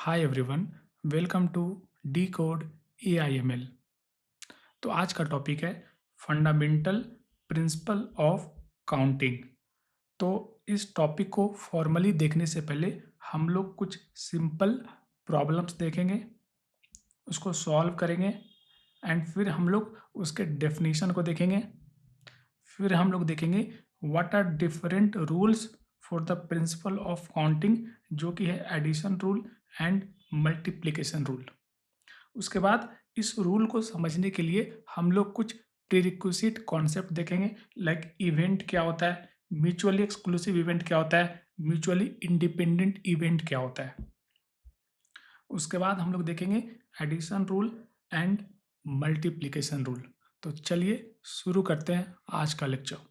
Hi everyone, welcome to the code AIML। तो आज का टॉपिक है फंडामेंटल प्रिंसिपल ऑफ काउंटिंग। तो इस टॉपिक को फॉर्मली देखने से पहले हम लोग कुछ सिंपल प्रॉब्लम्स देखेंगे, उसको सॉल्व करेंगे एंड फिर हम लोग उसके डेफिनेशन को देखेंगे। फिर हम लोग देखेंगे what are different rules for the principle of counting, जो कि है addition rule and multiplication rule. उसके बाद इस रूल को समझने के लिए हम लोग कुछ प्रीरिक्विजिट कॉन्सेप्ट देखेंगे, लाइक इवेंट क्या होता है, म्यूचुअली एक्सक्लूसिव इवेंट क्या होता है, म्यूचुअली इंडिपेंडेंट इवेंट क्या होता है। उसके बाद हम लोग देखेंगे addition rule and multiplication rule. तो चलिए शुरू करते हैं आज का लेक्चर।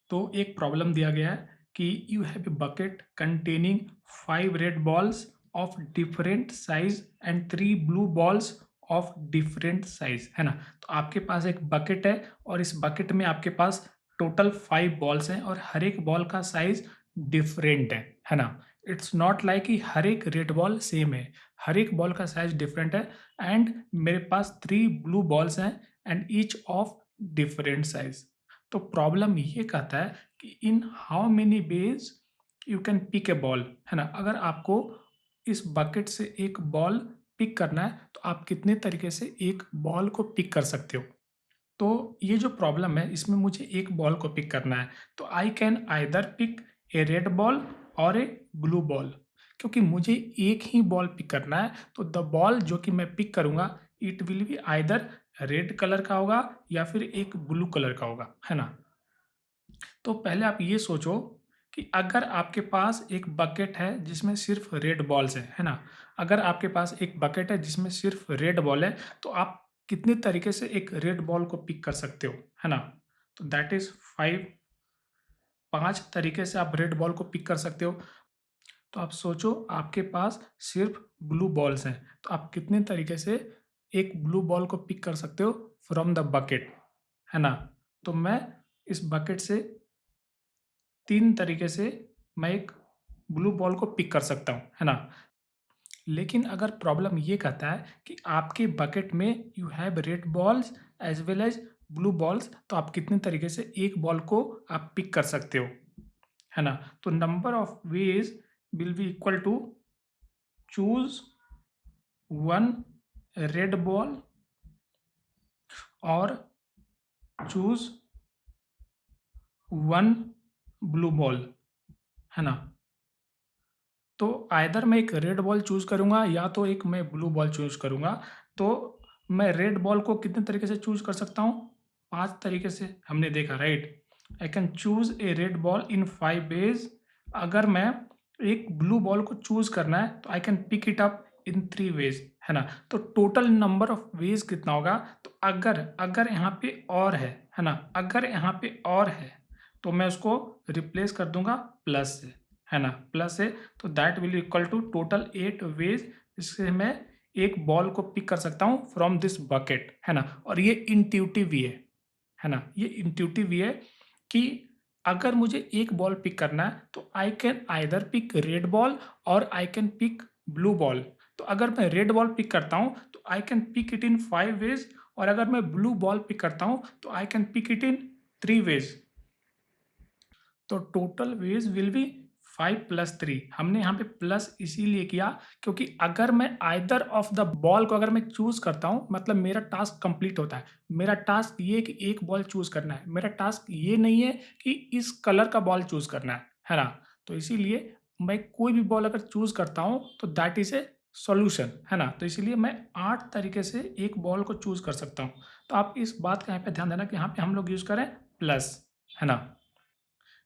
तो एक प्रॉब्लम दिया गया है कि you have a bucket containing 5 red balls of different size and 3 blue balls of different size, है ना। तो आपके पास एक बकेट है और इस बकेट में आपके पास टोटल 5 बॉल्स हैं और हर एक बॉल का साइज डिफरेंट है ना। इट्स नॉट लाइक कि हर एक रेड बॉल सेम है, हर एक बॉल का साइज डिफरेंट है। एंड मेरे पास 3 ब्लू बॉल्स हैं and each of different size. तो प्रॉब्लम ये कहता है कि in how many ways you can pick a ball, है ना। अगर आपको इस बकेट से एक बॉल पिक करना है तो आप कितने तरीके से एक बॉल को पिक कर सकते हो। तो ये जो प्रॉब्लम है इसमें मुझे एक बॉल को पिक करना है, तो I can either pick a red ball और ए ब्लू बॉल। क्योंकि मुझे एक ही बॉल पिक करना है तो द बॉल जो कि मैं पिक करूंगा it will be either red colour का होगा या फिर एक ब्लू कलर का होगा, है ना। तो पहले आप ये सोचो कि अगर आपके पास एक बकेट है जिसमें सिर्फ रेड बॉल्स है ना। अगर आपके पास एक बकेट है जिसमें सिर्फ रेड बॉल है तो आप कितने तरीके से एक रेड बॉल को पिक कर सकते हो, है ना। तो दैट इज 5, 5 तरीके से आप रेड बॉल को पिक कर सकते हो। तो आप सोचो आपके पास सिर्फ ब्लू बॉल्स हैं तो आप कितने तरीके से एक ब्लू बॉल को पिक कर सकते हो फ्रॉम द बकेट, है ना। तो मैं इस बकेट से 3 तरीके से मैं एक ब्लू बॉल को पिक कर सकता हूँ, है ना। लेकिन अगर प्रॉब्लम ये कहता है कि आपके बकेट में you have red balls as well as blue balls, तो आप कितने तरीके से एक बॉल को आप पिक कर सकते हो, है ना। तो number of ways will be equal to choose one red ball और चूज वन ब्लू बॉल, है ना। तो आइदर मैं एक रेड बॉल चूज करूंगा या तो एक मैं ब्लू बॉल चूज करूंगा। तो मैं रेड बॉल को कितने तरीके से चूज कर सकता हूँ, 5 तरीके से हमने देखा, right. I can choose a red ball in 5 ways. अगर मैं एक ब्लू बॉल को चूज करना है तो I can pick it up in 3 ways, है ना। तो टोटल नंबर ऑफ वेज कितना होगा। तो अगर अगर यहाँ पे और है ना, अगर यहाँ पे और है तो मैं उसको रिप्लेस कर दूंगा प्लस से, है ना, प्लस से। तो that will equal to total 8 ways, इससे मैं एक बॉल को पिक कर सकता हूँ फ्रॉम दिस बकेट, है ना। और ये इंट्यूटिव भी है ना, ये इंट्यूटिव भी है कि अगर मुझे एक बॉल पिक करना है तो I can either pick red ball और I can pick blue ball. तो अगर मैं रेड बॉल पिक करता हूँ तो I can pick it in 5 ways, और अगर मैं ब्लू बॉल पिक करता हूँ तो I can pick it in 3 ways. तो टोटल वेज विल बी 5 + 3। हमने यहाँ पे प्लस इसीलिए किया क्योंकि अगर मैं आइदर ऑफ द बॉल को अगर मैं चूज करता हूँ मतलब मेरा टास्क कंप्लीट होता है। मेरा टास्क ये कि एक बॉल चूज करना है, मेरा टास्क ये नहीं है कि इस कलर का बॉल चूज करना है ना। तो इसीलिए मैं कोई भी बॉल अगर चूज करता हूँ तो दैट इज ए सॉल्यूशन, है ना। तो इसीलिए मैं 8 तरीके से एक बॉल को चूज कर सकता हूँ। तो आप इस बात का यहाँ पे ध्यान देना कि यहाँ पे हम लोग यूज करें प्लस, है ना।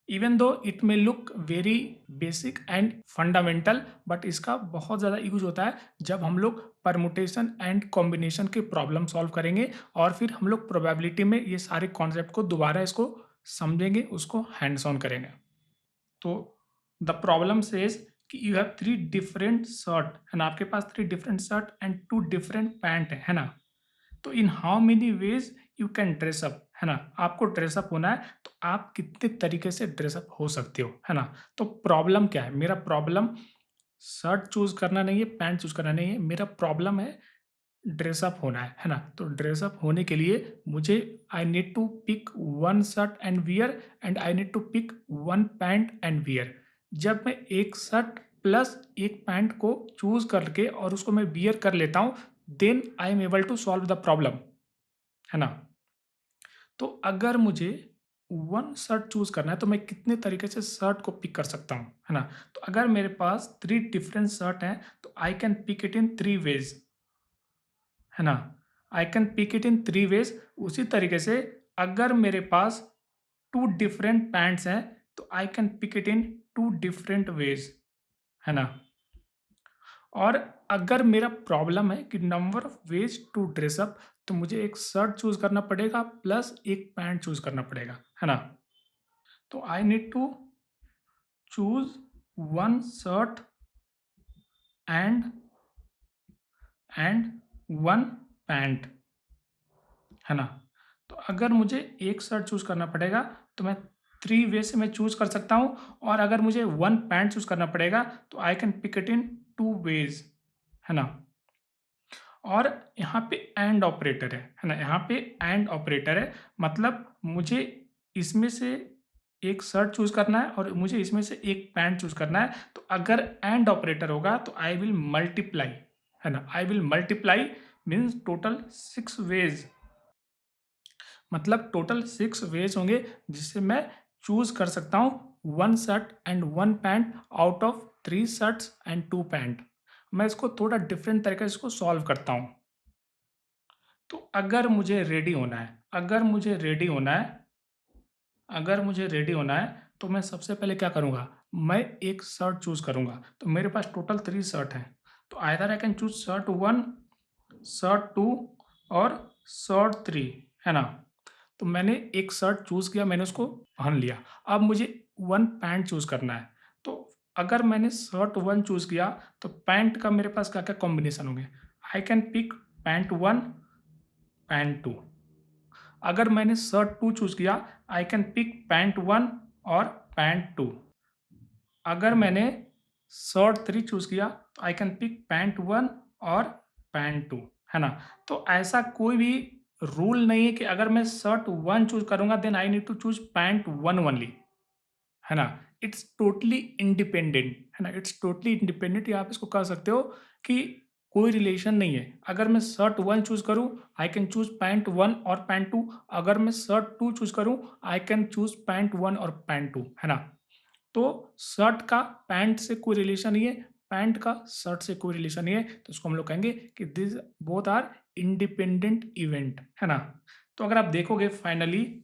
Even though it may look very basic and fundamental, but इसका बहुत ज़्यादा यूज होता है जब हम लोग परमुटेशन एंड कॉम्बिनेशन के प्रॉब्लम सॉल्व करेंगे और फिर हम लोग प्रोबेबिलिटी में ये सारे कॉन्सेप्ट को दोबारा इसको समझेंगे, उसको हैंड्स ऑन करेंगे। तो द प्रॉब्लम सेज कि यू हैव 3 डिफरेंट शर्ट, है ना। आपके पास 3 different shirt and 2 different pant है ना। तो in how many ways you can dress up, है ना। आपको ड्रेसअप होना है तो आप कितने तरीके से ड्रेसअप हो सकते हो, है ना। तो प्रॉब्लम क्या है, मेरा प्रॉब्लम शर्ट चूज़ करना नहीं है, पैंट चूज़ करना नहीं है, मेरा प्रॉब्लम है ड्रेसअप होना है ना? तो ड्रेसअप होने के लिए मुझे I need to pick one shirt and wear and I need to pick one pant and wear. जब मैं एक शर्ट प्लस एक पैंट को चूज़ करके और उसको मैं वियर कर लेता हूँ, then I am able to solve the problem, है ना? तो अगर मुझे वन शर्ट चूज़ करना है, तो मैं कितने तरीके से शर्ट को पिक कर सकता हूँ, है ना? तो अगर मेरे पास 3 डिफरेंट शर्ट हैं, तो I can pick it in 3 ways, है ना? I can pick it in 3 ways. उसी तरीके से अगर मेरे पास 2 डिफरेंट पैंट्स हैं, तो I can pick it in 2 different ways, है ना? और अगर मेरा प्रॉब्लम है कि number of ways to dress up, तो मुझे एक शर्ट चूज़ करना पड़ेगा प्लस एक पैंट चूज़ करना पड़ेगा, है ना? तो I need to choose one shirt and and one pant, है ना? तो अगर मुझे एक शर्ट चूज़ करना पड़ेगा, तो मैं 3 वे से मैं चूज़ कर सकता हूँ, और अगर मुझे वन पैंट चूज़ करना पड़ेगा, तो I can pick it in 2 ways, है ना? और यहाँ पे एंड ऑपरेटर है ना? यहाँ पे एंड ऑपरेटर है, मतलब मुझे इसमें से एक शर्ट चूज़ करना है और मुझे इसमें से एक पैंट चूज़ करना है। तो अगर एंड ऑपरेटर होगा, तो आई विल मल्टीप्लाई, है ना? I will multiply means total 6 ways, मतलब टोटल 6 वेज़ होंगे जिससे मैं चूज़ कर सकता हूँ one shirt and one pant out of 3 shirts and 2 pant. मैं इसको थोड़ा डिफरेंट तरीके से इसको सॉल्व करता हूँ। तो अगर मुझे रेडी होना है, अगर मुझे रेडी होना है, तो मैं सबसे पहले क्या करूँगा? मैं एक शर्ट चूज़ करूँगा। तो मेरे पास टोटल 3 शर्ट हैं। तो either I can choose shirt 1, shirt 2 और शर्ट 3, है ना? तो मैंने एक शर्ट चूज़ किया, मैंने उसको पहन लिया। अब मुझे 1 पैंट चूज़ करना है। तो अगर मैंने शर्ट 1 चूज़ किया, तो पैंट का मेरे पास क्या-क्या कॉम्बिनेशन होंगे? I can pick pant 1, pant 2। अगर मैंने शर्ट 2 चूज़ किया, आई कैन पिक पैंट 1 और पैंट 2। अगर मैंने शर्ट 3 चूज़ किया, तो आई कैन पिक पैंट 1 और पैंट 2, है ना? तो ऐसा कोई भी रूल नहीं है कि अगर मैं शर्ट 1 चूज़ करूँगा, then I need to choose pant 1 only, है ना? इट्स टोटली इंडिपेंडेंट, है ना? इट्स टोटली इंडिपेंडेंट, या आप इसको कह सकते हो कि कोई रिलेशन नहीं है। अगर मैं शर्ट 1 चूज़ करूँ, आई कैन चूज़ पैंट 1 और पैंट 2। अगर मैं शर्ट 2 चूज़ करूँ, आई कैन चूज़ पैंट 1 और पैंट 2, है ना? तो शर्ट का पैंट से कोई रिलेशन नहीं है, पैंट का शर्ट से कोई रिलेशन नहीं है, तो उसको हम लोग कहेंगे कि this both are independent event, है ना? तो अगर आप देखोगे फाइनली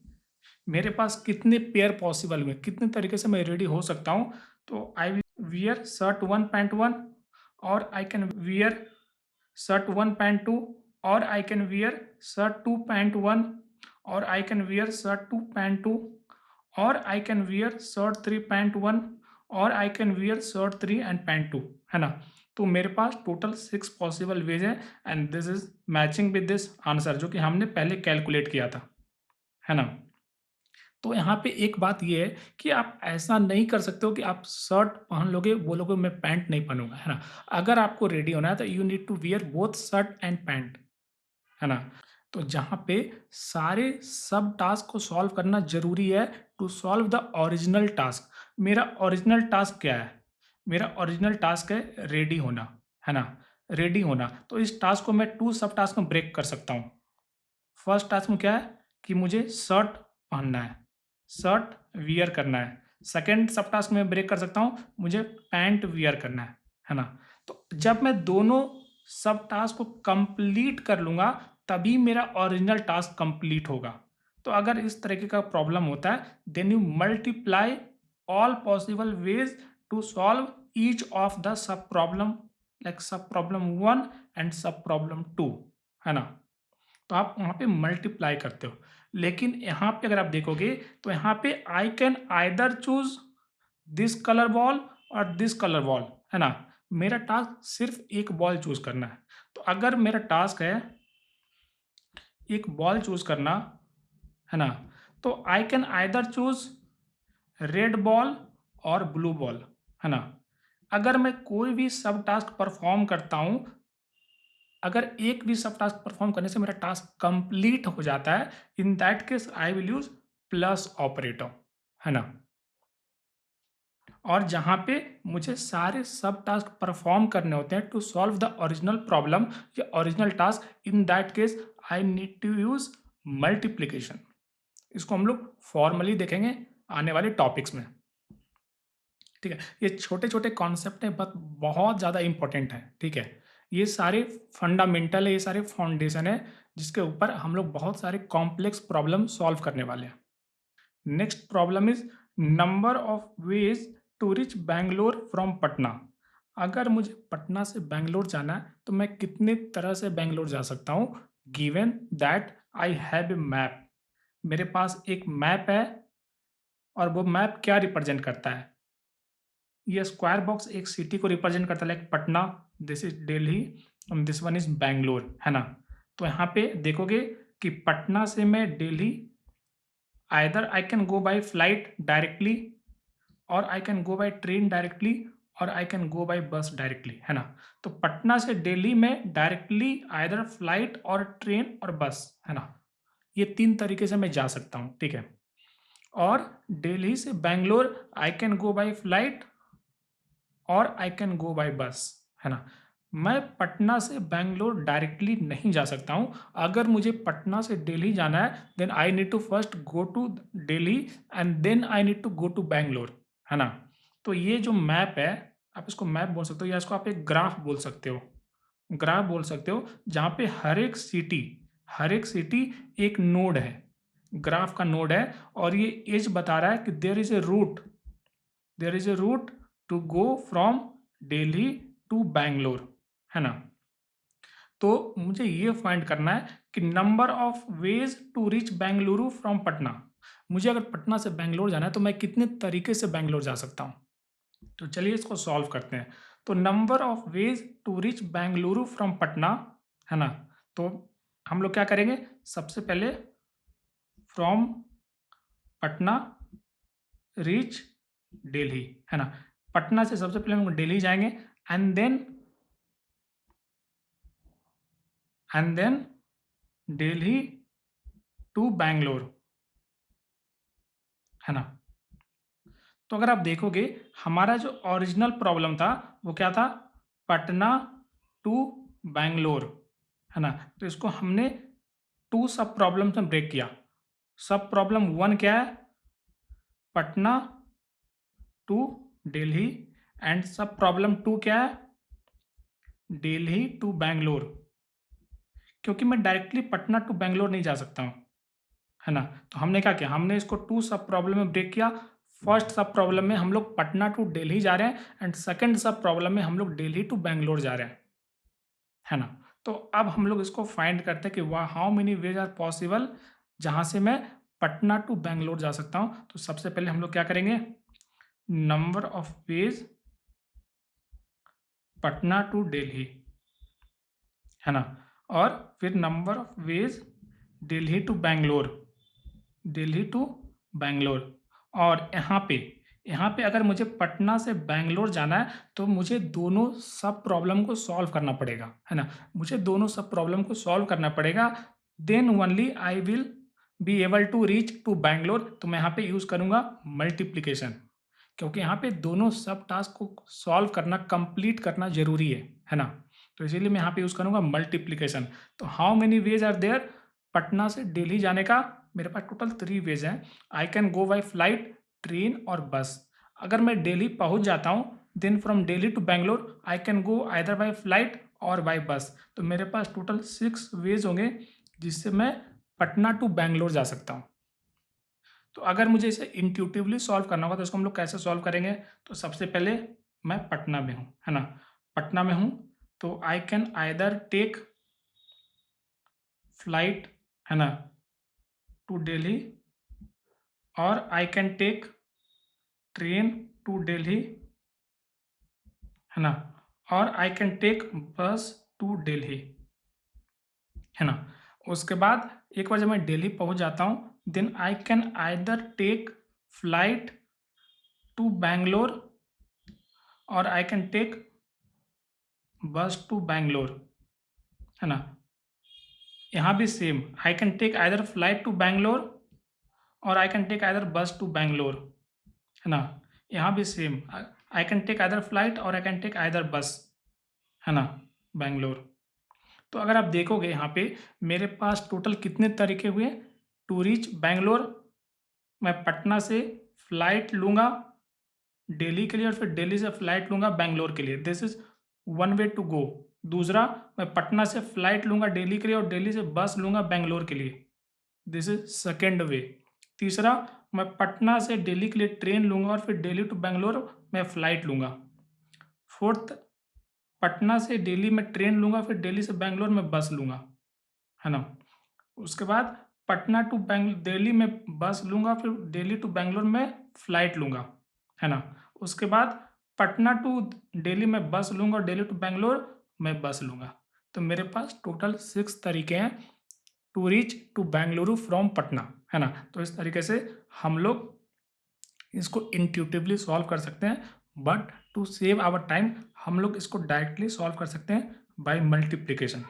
मेरे पास कितने पेयर पॉसिबल हुए, कितने तरीके से मैं रेडी हो सकता हूँ। तो I will wear shirt 1 pant 1, और I can wear shirt 1 pant 2, और I can wear shirt 2 pant 1, और I can wear shirt 2 pant 2, और I can wear shirt 3 pant 1, और I can wear shirt 3 and pant 2, है ना? तो मेरे पास टोटल 6 पॉसिबल वेज है, and this is matching with this answer जो कि हमने पहले कैलकुलेट किया था, है ना? तो यहाँ पे एक बात ये है कि आप ऐसा नहीं कर सकते हो कि आप शर्ट पहन लोगे, बोलोगे मैं पैंट नहीं पहनूँगा, है ना? अगर आपको रेडी होना है, तो you need to wear both shirt and pant, है ना? तो जहाँ पे सारे सब टास्क को सॉल्व करना ज़रूरी है to solve the original task. मेरा ओरिजिनल टास्क क्या है? मेरा ओरिजिनल टास्क है रेडी होना, है ना? रेडी होना। तो इस टास्क को मैं 2 सब टास्क में ब्रेक कर सकता हूँ। फर्स्ट टास्क में क्या है कि मुझे शर्ट पहनना है, शर्ट वियर करना है। सेकंड सब टास्क में ब्रेक कर सकता हूँ, मुझे पैंट वियर करना है ना? तो जब मैं दोनों सब टास्क को कंप्लीट कर लूँगा, तभी मेरा ओरिजिनल टास्क कंप्लीट होगा। तो अगर इस तरीके का प्रॉब्लम होता है, then you multiply all possible ways to solve each of the sub problem, like sub problem 1 and sub problem 2, है ना? तो आप वहाँ पे मल्टीप्लाई करते हो। लेकिन यहाँ पे अगर आप देखोगे, तो यहाँ पे आई can either choose this colour ball और दिस कलर बॉल, है ना? मेरा टास्क सिर्फ़ एक बॉल चूज़ करना है। तो अगर मेरा टास्क है एक बॉल चूज़ करना, है ना? तो I can either choose red ball और ब्लू बॉल, है ना? अगर मैं कोई भी सब टास्क परफॉर्म करता हूँ, अगर एक भी सब टास्क परफॉर्म करने से मेरा टास्क कंप्लीट हो जाता है, इन that case I will use plus operator, है ना। और जहाँ पे मुझे सारे सब टास्क परफॉर्म करने होते हैं to solve the original problem या original task, in that case I need to use multiplication. इसको हम लोग फॉर्मली देखेंगे आने वाले टॉपिक्स में, ठीक है। ये छोटे छोटे कॉन्सेप्ट हैं बट बहुत ज़्यादा इंपॉर्टेंट है, ठीक है। ये सारे फंडामेंटल है, ये सारे फाउंडेशन है जिसके ऊपर हम लोग बहुत सारे कॉम्प्लेक्स प्रॉब्लम सॉल्व करने वाले हैं। Next problem is number of ways to reach Bangalore from Patna. अगर मुझे पटना से बैंगलोर जाना है तो मैं कितने तरह से बैंगलोर जा सकता हूँ, given that I have A map. मेरे पास एक मैप है और वो मैप क्या रिप्रेजेंट करता है, ये स्क्वायर बॉक्स एक सिटी को रिप्रेजेंट करता है, like Patna, this is Delhi and this one is Bangalore, है ना। तो यहाँ पे देखोगे कि पटना से मैं Delhi either I can go by flight directly और I can go by train directly और I can go by bus directly, है ना। तो पटना से दिल्ली में डायरेक्टली आइदर फ्लाइट और ट्रेन और बस, है ना। ये तीन तरीके से मैं जा सकता हूँ, ठीक है। और दिल्ली से Bangalore I can go by flight और आई कैन गो बाय बस, है ना। मैं पटना से बैंगलोर डायरेक्टली नहीं जा सकता हूँ। अगर मुझे पटना से दिल्ली जाना है then I need to first go to Delhi and then I need to go to Bangalore, है ना। तो ये जो मैप है, आप इसको मैप बोल सकते हो या इसको आप एक ग्राफ बोल सकते हो, ग्राफ बोल सकते हो, जहाँ पे हर एक सिटी एक नोड है, ग्राफ का नोड है। और ये एज बता रहा है कि there is a route to go from Delhi to Bangalore, है ना। तो मुझे ये फाइंड करना है कि number of ways to reach Bengaluru from Patna. मुझे अगर पटना से बैंगलोर जाना है तो मैं कितने तरीके से बैंगलोर जा सकता हूँ। तो चलिए इसको सॉल्व करते हैं। तो number of ways to reach Bengaluru from Patna, है ना। तो हम लोग क्या करेंगे, सबसे पहले फ्रॉम पटना रीच दिल्ली, है ना। पटना से सबसे पहले हम दिल्ली जाएंगे and then Delhi to Bangalore, है ना। तो अगर आप देखोगे हमारा जो ओरिजिनल प्रॉब्लम था वो क्या था, पटना टू बैंगलोर, है ना। तो इसको हमने टू सब प्रॉब्लम में ब्रेक किया। सब प्रॉब्लम वन क्या है, Patna to Delhi, and sub problem to क्या है, दिल्ली टू बैंगलोर। क्योंकि मैं डायरेक्टली पटना टू बैंगलोर नहीं जा सकता हूँ, है ना। तो हमने क्या किया, हमने इसको टू सब प्रॉब्लम में ब्रेक किया। फर्स्ट सब प्रॉब्लम में हम लोग पटना टू दिल्ली जा रहे हैं एंड सेकंड सब प्रॉब्लम में हम लोग दिल्ली टू बैंगलोर जा रहे हैं, है ना। तो अब हम लोग इसको फाइंड करते हैं कि वाह how many ways are possible जहां से मैं पटना टू बैंगलोर जा सकता हूं। तो सबसे पहले हम लोग क्या करेंगे, number of ways Patna to Delhi, है ना। और फिर number of ways Delhi to Bangalore, Delhi to Bangalore. और यहाँ पे अगर मुझे पटना से बैंगलोर जाना है तो मुझे दोनों सब प्रॉब्लम को सॉल्व करना पड़ेगा, है ना। मुझे दोनों सब प्रॉब्लम को सॉल्व करना पड़ेगा, then only I will be able to reach to Bangalore. तो मैं यहाँ पे यूज़ करूँगा मल्टीप्लीकेशन, क्योंकि यहाँ पे दोनों सब टास्क को सॉल्व करना, कंप्लीट करना जरूरी है ना। तो इसीलिए मैं यहाँ पे यूज़ करूँगा मल्टीप्लीकेशन। तो how many ways are there, Patna से दिल्ली जाने का मेरे पास टोटल थ्री वेज हैं। I can go by flight, train और बस। अगर मैं दिल्ली पहुंच जाता हूं then from Delhi to Bangalore I can go either by flight और बाई बस। तो मेरे पास टोटल सिक्स वेज होंगे जिससे मैं पटना टू बैंगलोर जा सकता हूं। तो अगर मुझे इसे इंट्यूटिवली सॉल्व करना होगा तो इसको हम लोग कैसे सॉल्व करेंगे। तो सबसे पहले मैं पटना में हूँ, है ना, पटना में हूँ तो I can either take flight, है ना, टू दिल्ली और I can take train to Delhi, है ना, और I can take bus to Delhi, है ना। उसके बाद एक बार जब मैं दिल्ली पहुंच जाता हूँ then I can either take flight to Bangalore और I can take bus to Bangalore, है ना। यहाँ भी same, I can take either flight to Bangalore और I can take either bus to Bangalore, है ना। यहाँ भी same, I can take either flight और आई कैन टेक आइदर बस, है ना, बैंगलोर। तो अगर आप देखोगे यहाँ पे मेरे पास टोटल कितने तरीके हुए। टू रीच बैंगलोर, मैं पटना से फ्लाइट लूँगा दिल्ली के लिए और फिर दिल्ली से फ्लाइट लूँगा बैंगलोर के लिए, this is one way to go. दूसरा, मैं पटना से फ्लाइट लूँगा दिल्ली के लिए और दिल्ली से बस लूँगा बैंगलोर के लिए, दिस इज सेकेंड वे। तीसरा, मैं पटना से दिल्ली के लिए ट्रेन लूँगा और फिर दिल्ली टू बैंगलोर मैं फ़्लाइट लूँगा। फोर्थ, पटना से दिल्ली में ट्रेन लूँगा फिर दिल्ली से बैंगलोर में बस लूँगा, है ना। उसके बाद पटना टू दिल्ली में बस लूँगा फिर दिल्ली टू बैंगलोर में फ़्लाइट लूँगा, है ना। उसके बाद पटना टू दिल्ली में बस लूँगा और दिल्ली टू बैंगलोर में बस लूँगा। तो मेरे पास टोटल 6 तरीके हैं to reach to Bengaluru from Patna, है ना। तो इस तरीके से हम लोग इसको इंट्यूटिवली सॉल्व कर सकते हैं, but to save our time हम लोग इसको डायरेक्टली सॉल्व कर सकते हैं बाय मल्टीप्लिकेशन।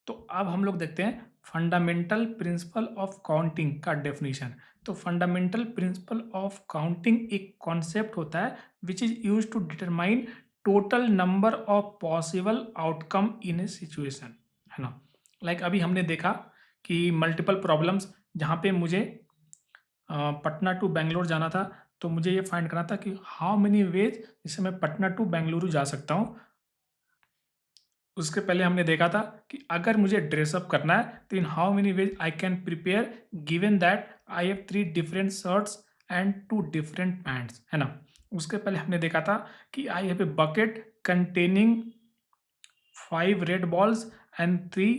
तो अब हम लोग देखते हैं फंडामेंटल प्रिंसिपल ऑफ काउंटिंग का डेफिनेशन। तो फंडामेंटल प्रिंसिपल ऑफ काउंटिंग एक कॉन्सेप्ट होता है which is use to determine total number of possible outcome in a situation, है ना। लाइक अभी हमने देखा कि मल्टीपल प्रॉब्लम्स जहाँ पे मुझे पटना टू बेंगलोर जाना था, तो मुझे ये फाइंड करना था कि हाउ मेनी वेज जिससे मैं पटना टू बेंगलुरु जा सकता हूँ। उसके पहले हमने देखा था कि अगर मुझे ड्रेसअप करना है तो in how many ways I can prepare given that I have 3 different shirts and 2 different pants, है ना। उसके पहले हमने देखा था कि I have a bucket containing 5 red balls and 3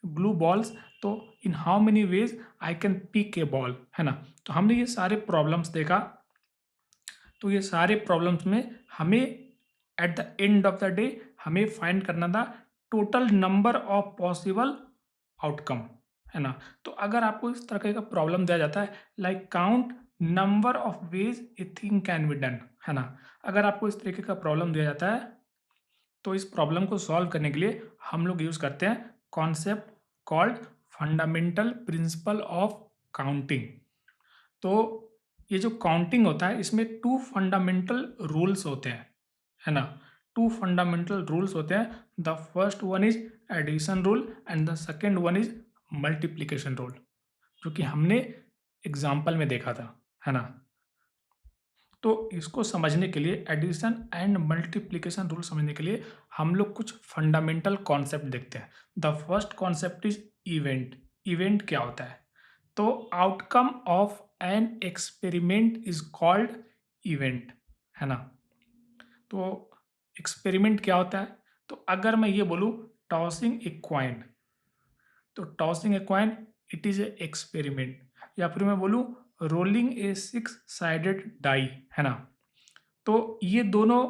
blue balls, तो in how many ways I can pick a ball, है ना। तो हमने ये सारे प्रॉब्लम्स देखा। तो ये सारे प्रॉब्लम्स में हमें at the end of the day हमें फाइंड करना था total number of possible outcome, है ना। तो अगर आपको इस तरह का प्रॉब्लम दिया जाता है like count number of veg a thing can be done, है ना। अगर आपको इस तरीके का प्रॉब्लम दिया जाता है तो इस प्रॉब्लम को सॉल्व करने के लिए हम लोग यूज करते हैं concept called fundamental principle of counting. तो ये जो काउंटिंग होता है इसमें 2 फंडामेंटल रूल्स होते हैं, है ना। 2 फंडामेंटल रूल्स होते हैं। The first one is addition rule and the second one is multiplication rule, जो कि हमने एग्जाम्पल में देखा था, है ना। तो इसको समझने के लिए एडिशन एंड मल्टीप्लिकेशन रूल समझने के लिए हम लोग कुछ फंडामेंटल कॉन्सेप्ट देखते हैं। The first concept is event. Event क्या होता है? तो outcome of an experiment is called event, है ना। तो एक्सपेरिमेंट क्या होता है? तो अगर मैं ये बोलूँ टॉसिंग ए क्वाइन, तो tossing a coin it is a experiment. या फिर मैं बोलूँ रोलिंग ए 6 साइडेड डाई, है ना। तो ये दोनों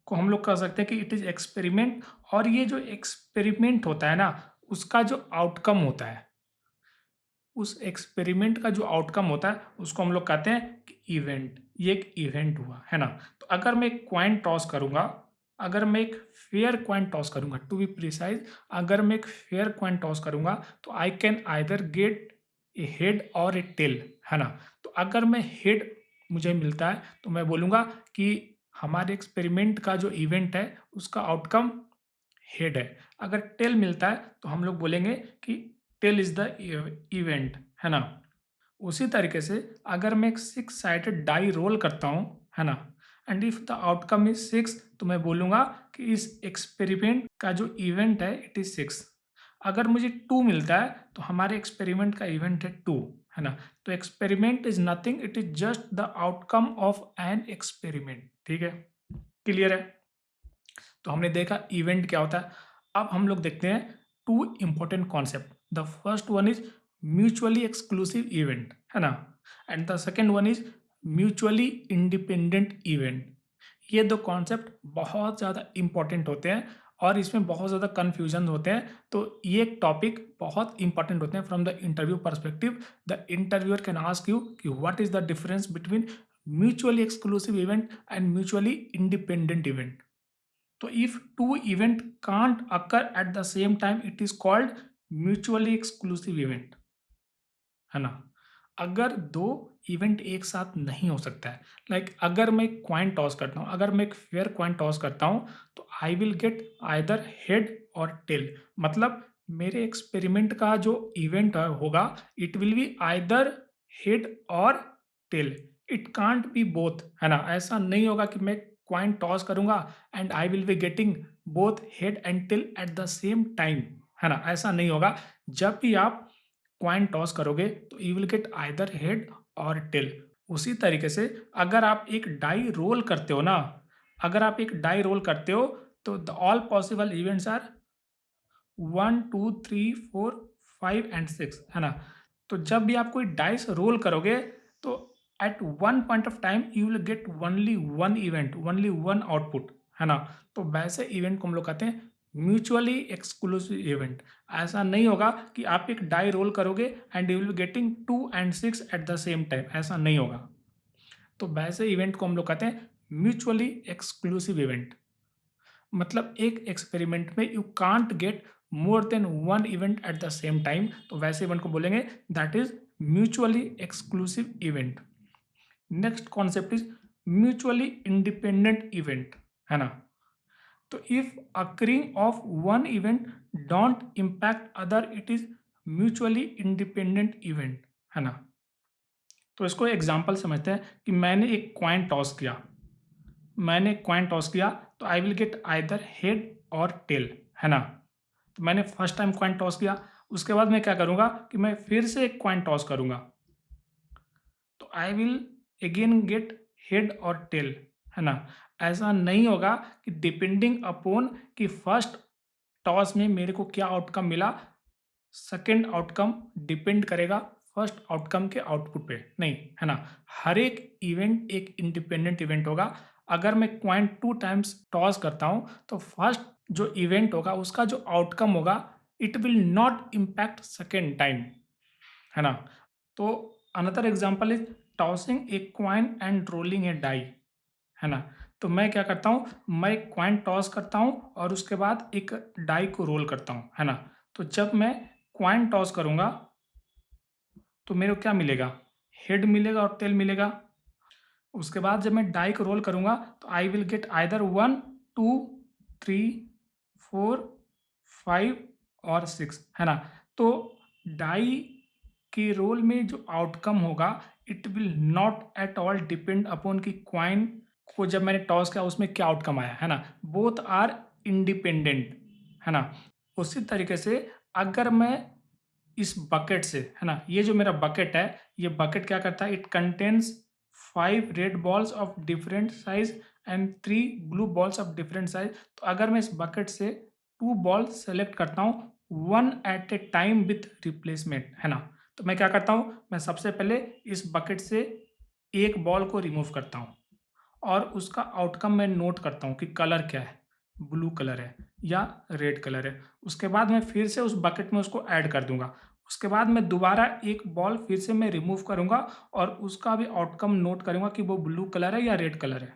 को हम लोग कह सकते हैं कि इट इज एक्सपेरिमेंट। और ये जो एक्सपेरिमेंट होता है ना, उसका जो आउटकम होता है, उस एक्सपेरिमेंट का जो आउटकम होता है उसको हम लोग कहते हैं कि इवेंट। ये एक इवेंट हुआ, है ना। तो अगर मैं एक क्वाइन टॉस करूंगा, अगर मैं एक फेयर क्वाइन टॉस करूंगा, टू बी प्रिसाइज, अगर मैं एक फेयर क्वाइन टॉस करूंगा तो I can either get A head और ए टेल, है ना। तो अगर मैं हेड मुझे मिलता है तो मैं बोलूंगा कि हमारे एक्सपेरिमेंट का जो इवेंट है उसका आउटकम हेड है। अगर टेल मिलता है तो हम लोग बोलेंगे कि टेल इज द इवेंट, है ना। उसी तरीके से अगर मैं एक 6 साइडेड डाई रोल करता हूँ, है ना, and if the outcome is 6, तो मैं बोलूँगा कि इस एक्सपेरिमेंट का जो इवेंट है इट इज 6। अगर मुझे 2 मिलता है तो हमारे एक्सपेरिमेंट का इवेंट है 2, है ना। तो experiment is nothing, it is just the outcome of an experiment. ठीक है, क्लियर है। तो हमने देखा इवेंट क्या होता है। अब हम लोग देखते हैं 2 important concept. The first one is mutually exclusive event, है ना, and the second one is mutually independent event. ये दो कॉन्सेप्ट बहुत ज़्यादा इंपॉर्टेंट होते हैं और इसमें बहुत ज़्यादा कन्फ्यूजन होते हैं। तो ये टॉपिक बहुत इंपॉर्टेंट होते हैं from the interview perspective. The interviewer can ask you कि what is the difference between mutually exclusive event and mutually independent event. So if two event can't occur at the same time, it is called mutually exclusive event, है ना? अगर दो event एक साथ नहीं हो सकता है, अगर मैं क्वाइन टॉस करता हूँ, अगर मैं एक फेयर क्वाइन टॉस करता हूँ, तो I will get either head और टेल। मतलब मेरे एक्सपेरिमेंट का जो इवेंट होगा, it will be either head और tail. It can't be both, है ना? ऐसा नहीं होगा कि मैं क्वाइन टॉस करूंगा and I will be getting both head and tail at the same time, है ना? ऐसा नहीं होगा। जब भी आप क्वाइन टॉस करोगे तो you will get either head और टेल। उसी तरीके से अगर आप एक डाई रोल करते हो ना, अगर आप एक डाई रोल करते हो, तो the all possible events are 1 2 3 4 5 and 6, है ना? तो जब भी आप कोई डाइस रोल करोगे, तो at one point of time you will get only one event, only one output, है ना? तो वैसे इवेंट को हम लोग कहते हैं म्यूचुअली एक्सक्लूसिव इवेंट। ऐसा नहीं होगा कि आप एक डाई रोल करोगे and you will getting 2 and 6 eight the same time, ऐसा नहीं होगा। तो वैसे इवेंट को हम लोग कहते हैं म्यूचुअली एक्सक्लूसिव इवेंट। मतलब एक एक्सपेरिमेंट में you can't get more than one event at the same time, तो वैसे इवेंट को बोलेंगे that is mutually exclusive event. Next concept is mutually independent event, है ना? तो if occurring of one event don't impact other, it is mutually independent event, है ना? तो इसको एग्जांपल समझते हैं कि मैंने एक क्वाइन टॉस किया, मैंने क्वाइन टॉस किया, तो I will get either head और टेल, है ना? तो मैंने फर्स्ट टाइम क्वाइन टॉस किया, उसके बाद मैं क्या करूंगा कि मैं फिर से एक क्वाइन टॉस करूंगा, तो I will again get head और टेल, है ना? ऐसा नहीं होगा कि डिपेंडिंग अपॉन कि फर्स्ट टॉस में मेरे को क्या आउटकम मिला, सेकेंड आउटकम डिपेंड करेगा फर्स्ट आउटकम के आउटपुट पे, नहीं, है ना? हर एक इवेंट एक इंडिपेंडेंट इवेंट होगा। अगर मैं क्वाइन 2 टाइम्स टॉस करता हूँ, तो फर्स्ट जो इवेंट होगा उसका जो आउटकम होगा, it will not impact second time, है ना? तो another example is tossing a coin and rolling a die, है ना? तो मैं क्या करता हूँ, मैं क्वाइन टॉस करता हूँ और उसके बाद एक डाई को रोल करता हूँ, है ना? तो जब मैं क्वाइन टॉस करूंगा, तो मेरे को क्या मिलेगा? हेड मिलेगा और टेल मिलेगा। उसके बाद जब मैं डाई को रोल करूंगा, तो आई विल गेट आइदर 1 2 3 4 5 और 6, है ना? तो डाई के रोल में जो आउटकम होगा, it will not at all depend upon कि क्वाइन को जब मैंने टॉस किया उसमें क्या आउटकम आया, है ना? बोथ आर इंडिपेंडेंट, है ना? उसी तरीके से अगर मैं इस बकेट से, है ना, ये जो मेरा बकेट है, ये बकेट क्या करता है, it contains 5 red balls of different size and 3 blue balls of different size. तो अगर मैं इस बकेट से 2 बॉल सेलेक्ट करता हूँ, one at a time with replacement, है ना? तो मैं क्या करता हूँ, मैं सबसे पहले इस बकेट से एक बॉल को रिमूव करता हूँ और उसका आउटकम मैं नोट करता हूँ कि कलर क्या है, ब्लू कलर है या रेड कलर है। उसके बाद मैं फिर से उस बकेट में उसको ऐड कर दूंगा। उसके बाद मैं दोबारा एक बॉल फिर से मैं रिमूव करूंगा और उसका भी आउटकम नोट करूंगा कि वो ब्लू कलर है या रेड कलर है।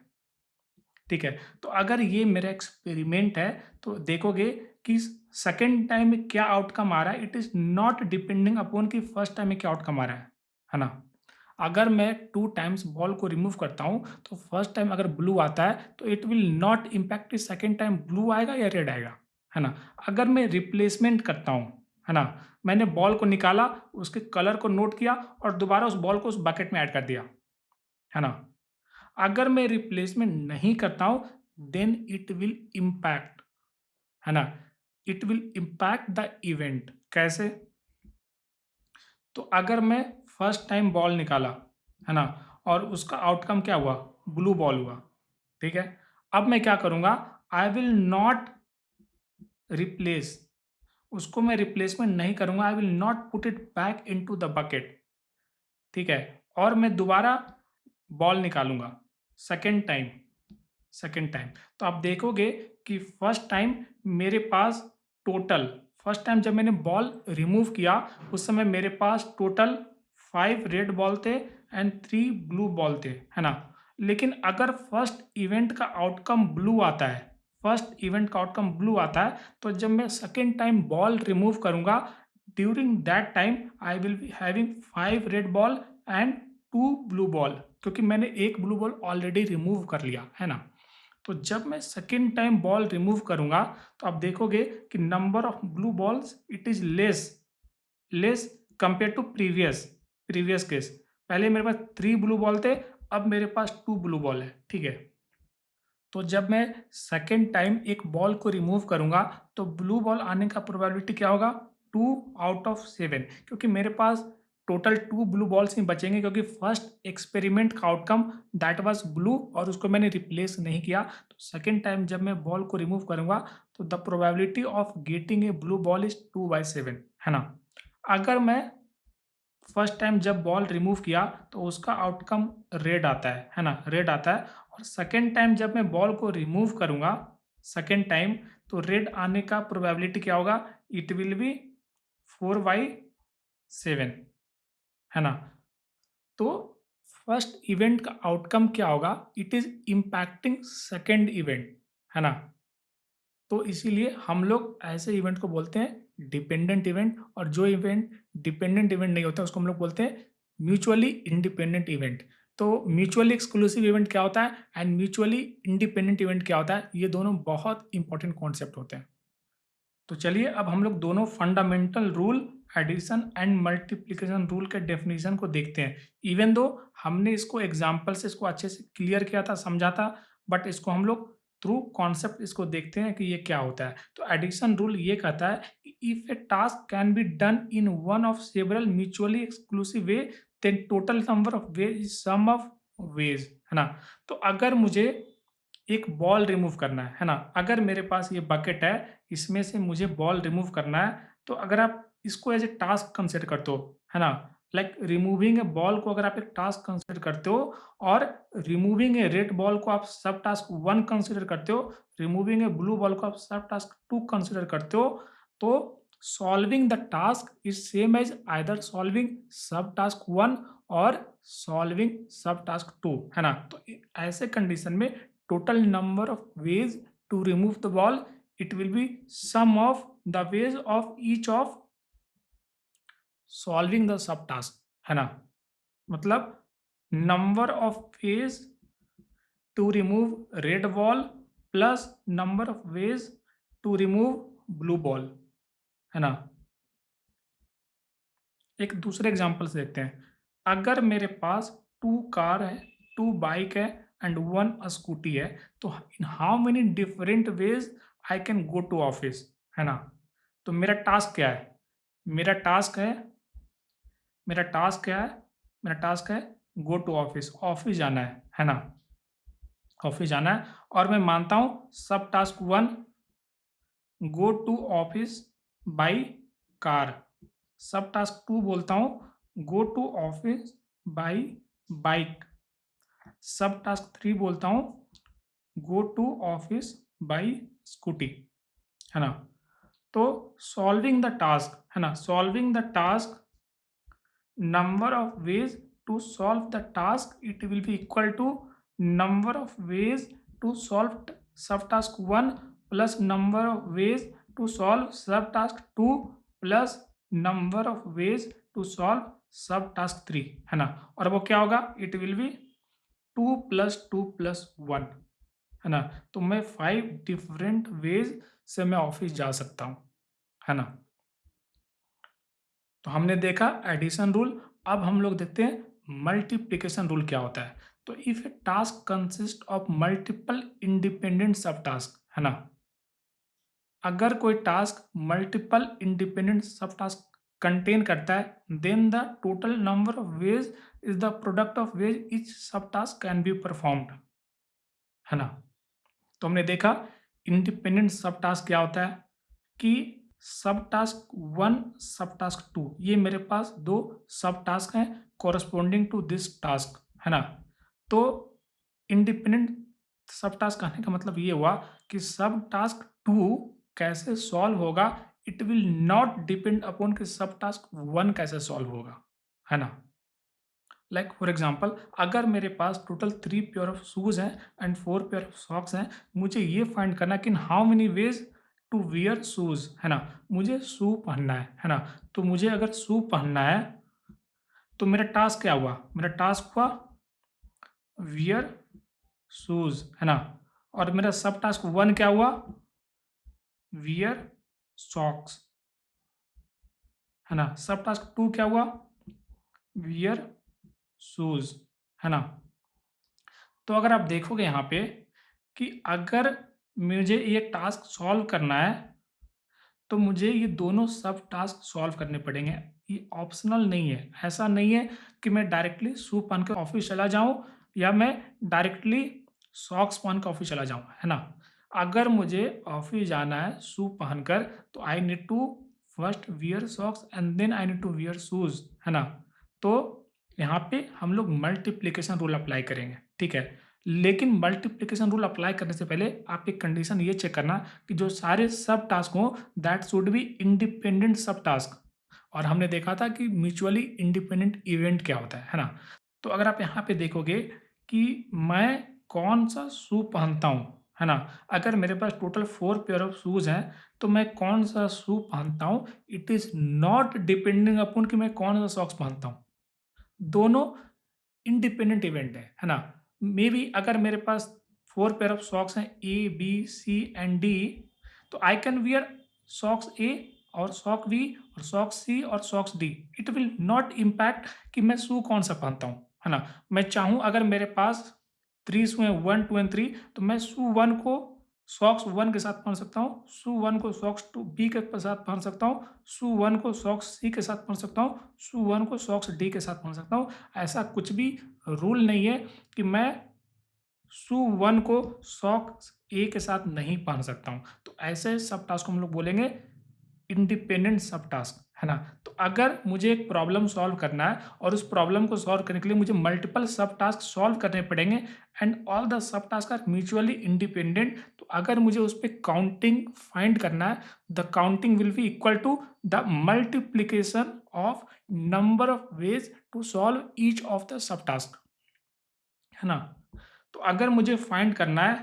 ठीक है? तो अगर ये मेरा एक्सपेरिमेंट है, तो देखोगे कि सेकेंड टाइम में क्या आउटकम आ रहा है, it is not depending upon कि फर्स्ट टाइम में क्या आउटकम आ रहा है ना? अगर मैं 2 टाइम्स बॉल को रिमूव करता हूँ, तो फर्स्ट टाइम अगर ब्लू आता है, तो it will not impact, second time blue आएगा या रेड आएगा, है ना? अगर मैं रिप्लेसमेंट करता हूँ, है ना, मैंने बॉल को निकाला, उसके कलर को नोट किया और दोबारा उस बॉल को उस बकेट में ऐड कर दिया, है ना? अगर मैं रिप्लेसमेंट नहीं करता हूँ, देन इट विल इम्पैक्ट, है ना? It will impact the event. कैसे? तो अगर मैं फर्स्ट टाइम बॉल निकाला, है ना, और उसका आउटकम क्या हुआ, ब्लू बॉल हुआ, ठीक है? अब मैं क्या करूंगा, आई विल नॉट रिप्लेस, उसको मैं रिप्लेसमेंट नहीं करूंगा, I will not put it back into the bucket, ठीक है? और मैं दोबारा बॉल निकालूंगा सेकेंड टाइम, सेकेंड टाइम। तो आप देखोगे कि फर्स्ट टाइम मेरे पास टोटल, फर्स्ट टाइम जब मैंने बॉल रिमूव किया, उस समय मेरे पास टोटल 5 रेड बॉल थे एंड 3 ब्लू बॉल थे, है ना। लेकिन अगर फर्स्ट इवेंट का आउटकम ब्लू आता है, फर्स्ट इवेंट का आउटकम ब्लू आता है, तो जब मैं सेकेंड टाइम बॉल रिमूव करूंगा, during that time I will be having 5 red ball and 2 blue ball, क्योंकि मैंने एक ब्लू बॉल ऑलरेडी रिमूव कर लिया, है ना। तो जब मैं सेकेंड टाइम बॉल रिमूव करूंगा, तो आप देखोगे कि number of blue balls it is less compare to previous case. पहले मेरे पास 3 ब्लू बॉल थे, अब मेरे पास 2 ब्लू बॉल है, ठीक है। तो जब मैं सेकेंड टाइम एक बॉल को रिमूव करूंगा, तो ब्लू बॉल आने का प्रोबेबिलिटी क्या होगा, 2/7, क्योंकि मेरे पास टोटल 2 ब्लू बॉल्स ही बचेंगे, क्योंकि फर्स्ट एक्सपेरिमेंट का आउटकम दैट वाज ब्लू और उसको मैंने रिप्लेस नहीं किया। तो सेकेंड टाइम जब मैं बॉल को रिमूव करूंगा, तो the probability of getting a blue ball is 2/7, है ना। अगर मैं फर्स्ट टाइम जब बॉल रिमूव किया, तो उसका आउटकम रेड आता है ना, रेड आता है। और सेकेंड टाइम जब मैं बॉल को रिमूव करूंगा, सेकेंड टाइम, तो रेड आने का प्रोबेबिलिटी क्या होगा, इट विल बी 4/7, है ना। तो फर्स्ट इवेंट का आउटकम क्या होगा, it is impacting second event, है ना। तो इसीलिए हम लोग ऐसे इवेंट को बोलते हैं डिपेंडेंट इवेंट, और जो इवेंट डिपेंडेंट इवेंट नहीं होता उसको हम लोग बोलते हैं म्यूचुअली इंडिपेंडेंट इवेंट। तो म्यूचुअली एक्सक्लूसिव इवेंट क्या होता है एंड म्यूचुअली इंडिपेंडेंट इवेंट क्या होता है, ये दोनों बहुत इंपॉर्टेंट कॉन्सेप्ट होते हैं। तो चलिए अब हम लोग दोनों fundamental rule, addition and multiplication rule के डेफिनेशन को देखते हैं। इवन दो हमने इसको एग्जाम्पल से इसको अच्छे से क्लियर किया था, समझा था, बट इसको हम लोग थ्रू कॉन्सेप्ट इसको देखते हैं कि ये क्या होता है। तो एडिशन रूल ये कहता है कि if a task can be done in one of several mutually exclusive way, then total number of way is sum of ways, है ना। तो अगर मुझे एक बॉल रिमूव करना है ना, अगर मेरे पास ये बकेट है, इसमें से मुझे बॉल रिमूव करना है, तो अगर आप इसको एज ए टास्क कंसिडर करते हो, है ना, लाइक रिमूविंग ए बॉल को अगर आप एक टास्क कंसिडर करते हो, और रिमूविंग ए रेड बॉल को आप सब टास्क 1 कंसिडर करते हो, रिमूविंग ए ब्लू बॉल को आप सब टास्क 2 कंसिडर करते हो, तो solving the task is same as either solving sub task 1 और सॉल्विंग सब टास्क 2, है ना। तो ऐसे कंडीशन में total number of ways to remove the ball, it will be sum of the ways of each of solving the subtask, है ना। मतलब number of ways to remove red ball plus number of ways to remove blue ball, है ना। एक दूसरे example से देखते हैं। अगर मेरे पास 2 कार है, 2 बाइक है एंड 1 स्कूटी है, तो in how many different ways I can go to office, है ना। तो मेरा टास्क क्या है, मेरा टास्क है मेरा टास्क क्या है, मेरा टास्क है गो टू ऑफिस, ऑफिस जाना है ना, ऑफिस जाना है। और मैं मानता हूं सब task 1 go to office by car, subtask 2 बोलता हूं go to office by bike, subtask 3 बोलता हूं go to office by scooty, है ना। तो सॉल्विंग द टास्क, है ना, solving the task, number of ways to solve the task, it will be equal to number of ways to solve subtask 1 plus number of ways to solve subtask 2 plus number of ways to solve subtask 3, है ना। और वो क्या होगा, it will B 2 + 2 + 1, है ना। तो मैं 5 डिफरेंट वेज से मैं ऑफिस जा सकता हूं, है ना। तो हमने देखा एडिशन रूल। अब हम लोग देखते हैं मल्टीप्लिकेशन रूल क्या होता है। तो if a task consist of multiple independent subtask, है ना, अगर कोई task multiple independent subtask contain करता है, then the total number of ways is the product of ways each subtask can be performed, है ना। तो हमने देखा इंडिपेंडेंट सब टास्क क्या होता है कि सब टास्क 1 सब टास्क 2, ये मेरे पास 2 सब टास्क हैं कोरस्पोंडिंग टू दिस टास्क, है ना। तो इंडिपेंडेंट सब टास्क कहने का मतलब ये हुआ कि सब टास्क 2 कैसे सॉल्व होगा, it will not depend upon कि सब टास्क 1 कैसे सॉल्व होगा, है ना। लाइक फॉर एग्जांपल अगर मेरे पास total 3 pair of shoes and एंड 4 पेयर ऑफ सॉक्स हैं, मुझे ये फाइंड करना है कि in how many ways to wear shoes, है ना? मुझे शू पहनना है ना? तो मुझे अगर शू पहनना है, तो मेरा टास्क क्या हुआ? मेरा टास्क हुआ वियर शूज़, है ना? और मेरा सब टास्क 1 क्या हुआ? वियर सॉक्स, है ना? सब टास्क 2 क्या हुआ? वियर शूज़, है ना? तो अगर आप देखोगे यहाँ पे कि अगर मुझे ये टास्क सॉल्व करना है, तो मुझे ये दोनों सब टास्क सॉल्व करने पड़ेंगे। ये ऑप्शनल नहीं है। ऐसा नहीं है कि मैं डायरेक्टली शू पहन के ऑफ़िस चला जाऊँ या मैं डायरेक्टली सॉक्स पहन के ऑफ़िस चला जाऊँ, है ना? अगर मुझे ऑफ़िस जाना है शू पहनकर, तो I need to first wear socks and then I need to wear shoes, है ना? तो यहाँ पे हम लोग मल्टीप्लिकेशन रूल अप्लाई करेंगे, ठीक है? लेकिन मल्टीप्लिकेशन रूल अप्लाई करने से पहले आप एक कंडीशन ये चेक करना कि जो सारे सब टास्क हों दैट शुड बी इंडिपेंडेंट सब टास्क। और हमने देखा था कि म्यूचुअली इंडिपेंडेंट इवेंट क्या होता है ना? तो अगर आप यहाँ पे देखोगे कि मैं कौन-सा शू पहनता हूँ, है ना? अगर मेरे पास टोटल 4 पेयर ऑफ शूज़ हैं, तो मैं कौन-सा शू पहनता हूँ, it is not depending upon कि मैं कौन-सा सॉक्स पहनता हूँ। दोनों इंडिपेंडेंट इवेंट है ना? मेबी अगर मेरे पास 4 पेयर ऑफ सॉक्स हैं ए, बी, सी एंड डी, तो आई कैन वियर सॉक्स ए और सॉक बी और सॉक्स सी और socks D. It will not impact कि मैं शू कौन-सा पहनता हूँ, है ना? मैं चाहूँ अगर मेरे पास 3 शू हैं 1, 2 एंड 3 तो मैं शू 1 को सॉक्स 1 के साथ पहन सकता हूँ, शू 1 को सॉक्स 2 बी के साथ पहन सकता हूँ, शू 1 को सॉक्स सी के साथ पहन सकता हूँ, शू 1 को सॉक्स डी के साथ पहन सकता हूँ। ऐसा कुछ भी रूल नहीं है कि मैं शू 1 को सॉक्स ए के साथ नहीं पहन सकता हूँ। तो ऐसे सब टास्क को हम लोग बोलेंगे इंडिपेंडेंट सब टास्क, है ना? तो अगर मुझे एक प्रॉब्लम सॉल्व करना है और उस प्रॉब्लम को सॉल्व करने के लिए मुझे मल्टीपल सब टास्क सॉल्व करने पड़ेंगे and all the subtask are mutually independent. तो अगर मुझे उस पे काउंटिंग फाइंड करना है, the counting will be equal to the multiplication of number of ways to solve each of the subtask, है ना? तो अगर मुझे फाइंड करना है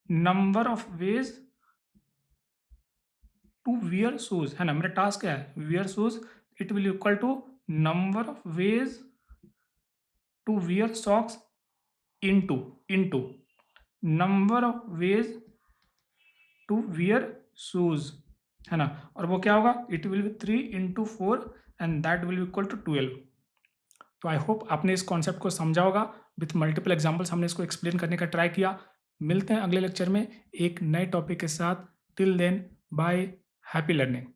number of ways to wear shoes, है ना? मेरा टास्क क्या है? Wear shoes, it will equal to number of ways to wear socks into into number of ways to wear shoes, है ना? और वो क्या होगा? It will be 3 into 4 and that will be equal to 12। तो I hope आपने इस concept को समझा होगा। विथ मल्टीपल एग्जांपल्स हमने इसको एक्सप्लेन करने का ट्राई किया। मिलते हैं अगले लेक्चर में एक नए टॉपिक के साथ। Till then bye, happy learning.